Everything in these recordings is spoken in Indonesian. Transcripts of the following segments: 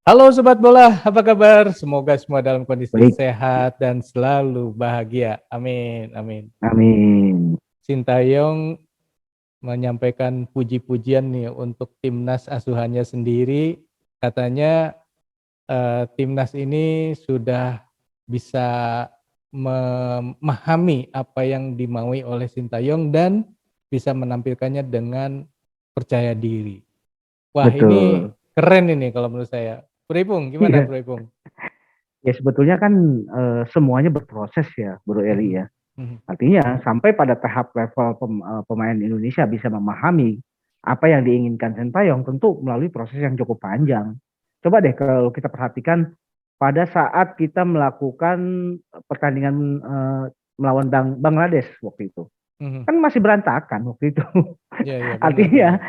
Halo Sobat Bola, apa kabar? Semoga semua dalam kondisi Baik, sehat dan selalu bahagia. Amin, amin. amin. Sintayong menyampaikan puji-pujian nih untuk timnas asuhannya sendiri. Katanya timnas ini sudah bisa memahami apa yang dimaui oleh Sintayong dan bisa menampilkannya dengan percaya diri. Wah, ini Betul. keren ini kalau menurut saya. Bro Ipung, gimana Iya. Bro Ipung? Ya sebetulnya kan semuanya berproses ya, Bro Eli Mhm, ya. mhm. Artinya sampai pada tahap level pemain Indonesia bisa memahami apa yang diinginkan Sintayong tentu melalui proses yang cukup panjang. Coba deh kalau kita perhatikan pada saat kita melakukan pertandingan melawan Bangladesh waktu itu. Mhm. Kan masih berantakan waktu itu. Iya iya, benar Artinya, benar.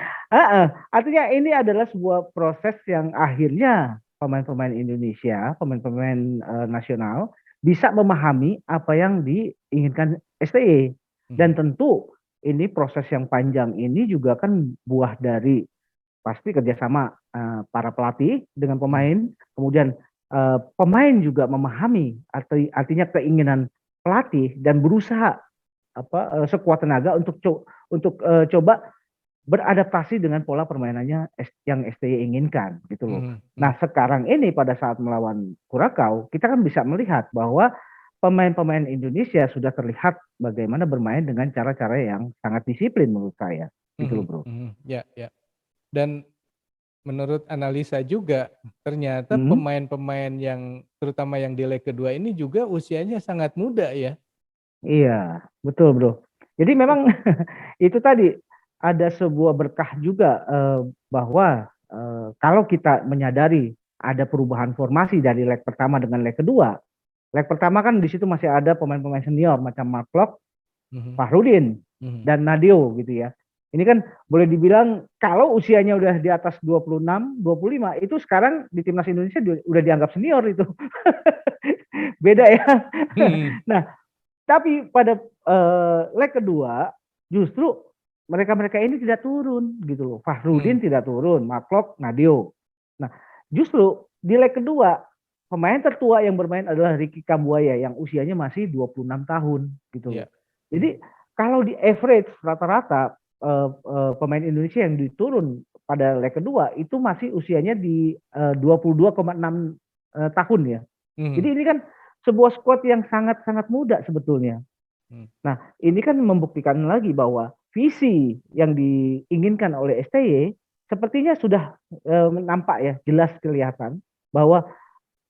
artinya ini adalah sebuah proses yang akhirnya pemain-pemain Indonesia, pemain-pemain nasional bisa memahami apa yang diinginkan STY. Mhm, Dan tentu ini proses yang panjang ini juga kan buah dari pasti kerjasama para pelatih dengan mhm, pemain, kemudian pemain juga memahami artinya keinginan pelatih dan berusaha sekuat tenaga untuk coba beradaptasi dengan pola permainannya yang STY inginkan gitu loh. mhm, Nah mhm, sekarang ini pada saat melawan Kurakau kita kan bisa melihat bahwa pemain-pemain Indonesia sudah terlihat bagaimana bermain dengan cara-cara yang sangat disiplin menurut saya gitu mhm, loh bro. mhm. Ya ya. Dan menurut analisa juga ternyata Hmm, pemain-pemain yang terutama yang di leg kedua ini juga usianya sangat muda ya. iya betul bro. Jadi memang itu tadi ada sebuah berkah juga bahwa kalau kita menyadari ada perubahan formasi dari leg pertama dengan leg kedua. Leg pertama kan di situ masih ada pemain-pemain senior macam Mark Klok, Mhm, Fahrudin, mhm, dan Nadio gitu ya. Ini kan boleh dibilang kalau usianya udah di atas 26, 25 itu sekarang di timnas Indonesia udah dianggap senior itu. Beda ya. mhm, Nah, tapi pada leg kedua justru mereka-mereka ini tidak turun gitu loh. mhm, Fahrudin tidak turun, Mark Nadio. Nah, justru di leg kedua pemain tertua yang bermain adalah Ricky Kambuaya yang usianya masih 26 tahun gitu loh. iya. Mhm, Jadi kalau di average rata-rata pemain Indonesia yang diturun pada leg kedua itu masih usianya di 22,6 tahun ya. Jadi mhm, ini kan sebuah squad yang sangat-sangat muda sebetulnya. mhm, Nah, ini kan membuktikan lagi bahwa visi yang diinginkan oleh STY sepertinya sudah nampak ya, jelas kelihatan bahwa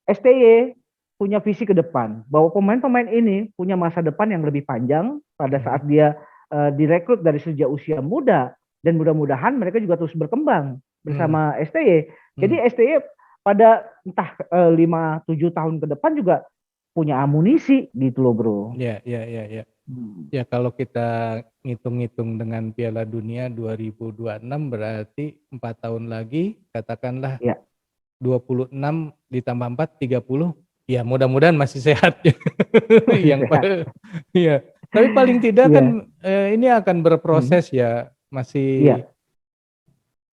STY punya visi ke depan, bahwa pemain-pemain ini punya masa depan yang lebih panjang pada mhm, saat dia direkrut dari sejak usia muda dan mudah-mudahan mereka juga terus berkembang mhm, bersama STY. Jadi mhm. STY pada entah 5-7 tahun ke depan juga punya amunisi gitu loh bro. Iya iya iya iya. Hmm. Ya kalau kita ngitung-ngitung dengan Piala Dunia 2026 berarti 4 tahun lagi katakanlah Ya, 26 ditambah 4 30, ya mudah-mudahan masih sehat ya. masih Yang sehat. iya. Tapi paling tidak Iya, kan ini akan hmm, berproses ya, masih iya,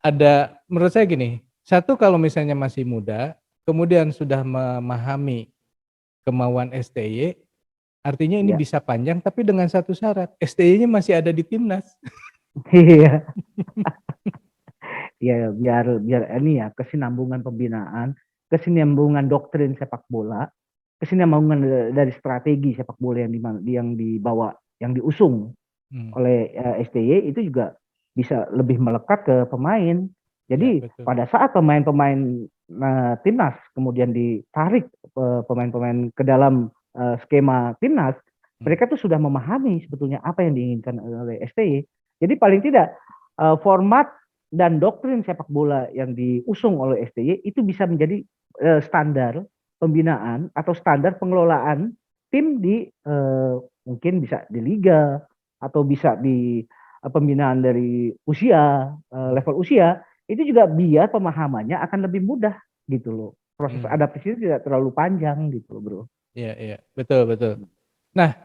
ada menurut saya gini, satu kalau misalnya masih muda, kemudian sudah memahami kemauan STY, artinya ini iya, bisa panjang tapi dengan satu syarat, STY-nya masih ada di timnas. iya, iya, biar biar ini ya kesinambungan pembinaan, kesinambungan doktrin sepak bola, kesinambungan dari strategi sepak bola yang dibawa, yang diusung Hmm, oleh STY itu juga bisa lebih melekat ke pemain. ya Jadi betul. pada saat pemain-pemain timnas kemudian ditarik pemain-pemain ke dalam skema timnas, Hmm, mereka tuh sudah memahami sebetulnya apa yang diinginkan oleh STY. Jadi paling tidak format dan doktrin sepak bola yang diusung oleh STY itu bisa menjadi standar pembinaan atau standar pengelolaan tim di mungkin bisa di liga atau bisa di pembinaan dari usia hmm, level usia itu juga biar pemahamannya akan lebih mudah gitu loh. Proses hmm. adaptasi tidak terlalu panjang gitu loh, Bro. Iya iya, betul betul. Nah,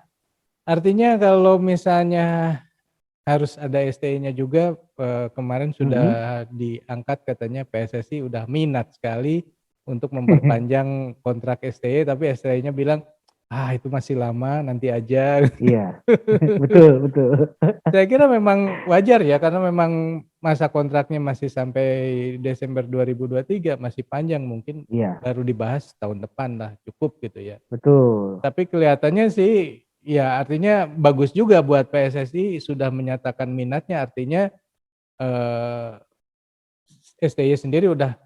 artinya kalau misalnya harus ada STI-nya juga, kemarin sudah Mm-hmm. diangkat katanya PSSI udah minat sekali untuk memperpanjang kontrak STY, tapi STY-nya bilang, ah itu masih lama, nanti aja. Iya, betul, betul. Saya kira memang wajar ya, karena memang masa kontraknya masih sampai Desember 2023, masih panjang, mungkin Iya, baru dibahas tahun depan lah, cukup gitu ya. betul, Tapi kelihatannya sih, ya artinya bagus juga buat PSSI sudah menyatakan minatnya, artinya STY sendiri udah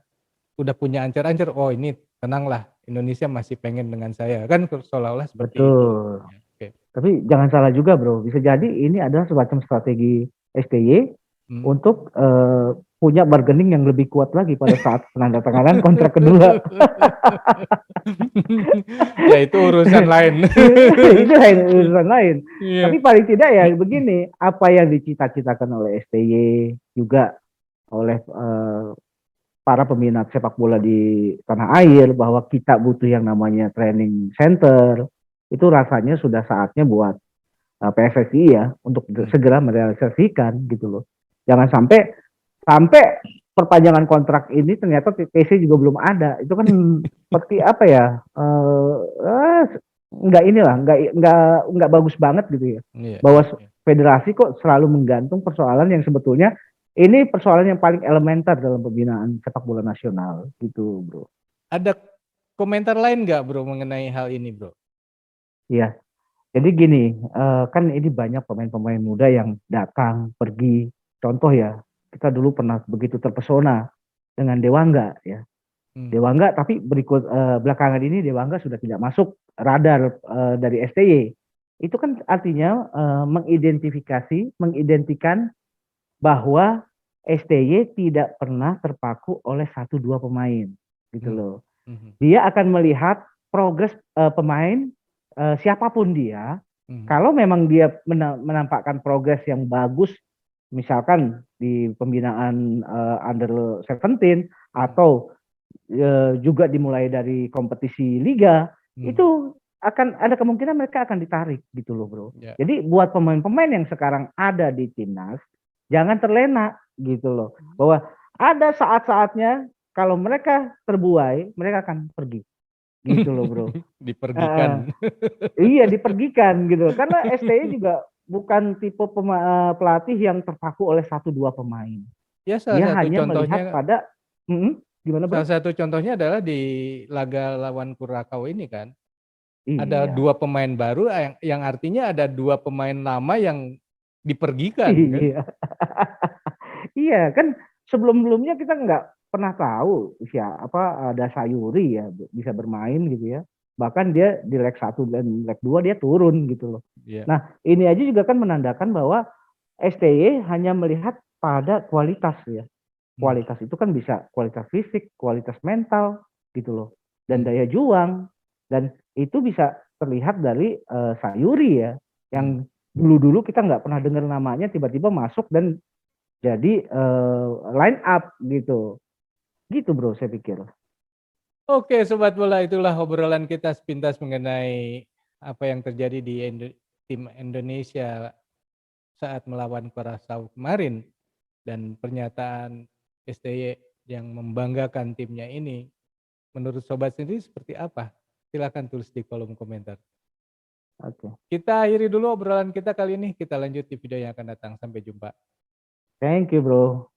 punya ancar-ancar, oh ini tenanglah, Indonesia masih pengen dengan saya, kan seolah-olah seperti itu. betul. Ya, oke. Tapi jangan salah juga, Bro. Bisa jadi ini adalah semacam strategi STY Hmm. untuk punya bargaining yang lebih kuat lagi pada saat penandatanganan kontrak kedua. Ya itu urusan lain. Itu lain urusan lain. Tapi Iya. paling tidak ya begini, apa yang dicita-citakan oleh STY juga oleh para peminat sepak bola di tanah air bahwa kita butuh yang namanya training center, itu rasanya sudah saatnya buat PSSI ya untuk segera merealisasikan gitu loh. Jangan sampai sampai perpanjangan kontrak ini ternyata TTC juga belum ada. Itu kan seperti apa ya? Nggak inilah, nggak bagus banget gitu ya. Iya, Bahwa iya, iya. federasi kok selalu menggantung persoalan yang sebetulnya ini persoalan yang paling elementer dalam pembinaan sepak bola nasional gitu, Bro. Ada komentar lain nggak, Bro, mengenai hal ini, Bro? Iya. Jadi gini, kan ini banyak pemain-pemain muda yang datang, pergi. Contoh ya, kita dulu pernah begitu terpesona dengan Dewangga ya. Dewangga, tapi berikut belakangan ini Dewangga sudah tidak masuk radar dari STY. Itu kan artinya mengidentikan bahwa STY tidak pernah terpaku oleh satu dua pemain, gitu loh. Dia akan melihat progres pemain siapapun dia. Kalau memang dia menampakkan progres yang bagus, misalkan di pembinaan under 17 atau juga dimulai dari kompetisi liga, itu akan ada kemungkinan mereka akan ditarik gitu loh, Bro. Ya. Jadi buat pemain-pemain yang sekarang ada di timnas, jangan terlena gitu loh. Bahwa ada saat-saatnya kalau mereka terbuai, mereka akan pergi. Gitu loh, Bro. Dipergikan. Iya, dipergikan gitu. Karena STY juga bukan tipe pelatih yang terpaku oleh satu dua pemain. Ya, salah Dia satu hanya melihat contohnya pada gimana, Bro? salah satu contohnya adalah di laga lawan Kurakau ini kan. Ada Iya. 2 pemain baru yang artinya ada 2 pemain lama yang dipergikan kan. Iya. Iya, kan sebelum-sebelumnya kita nggak pernah tahu siapa ada Sayuri ya bisa bermain gitu ya. Bahkan dia di leg 1 dan leg 2 dia turun gitu loh. Iya. Nah, ini aja juga kan menandakan bahwa STY hanya melihat pada kualitas ya. Kualitas itu kan bisa kualitas fisik, kualitas mental gitu loh. Dan daya juang. Dan itu bisa terlihat dari Sayuri ya. Yang dulu-dulu kita nggak pernah dengar namanya tiba-tiba masuk dan jadi line up gitu. Gitu, Bro, saya pikir. Oke, Sobat Bola, itulah obrolan kita sepintas mengenai apa yang terjadi di tim Indonesia saat melawan Curaçao kemarin dan pernyataan STY yang membanggakan timnya ini. Menurut Sobat sendiri seperti apa? Silakan tulis di kolom komentar. Oke. Kita akhiri dulu obrolan kita kali ini, kita lanjut di video yang akan datang. Sampai jumpa. Thank you, Bro.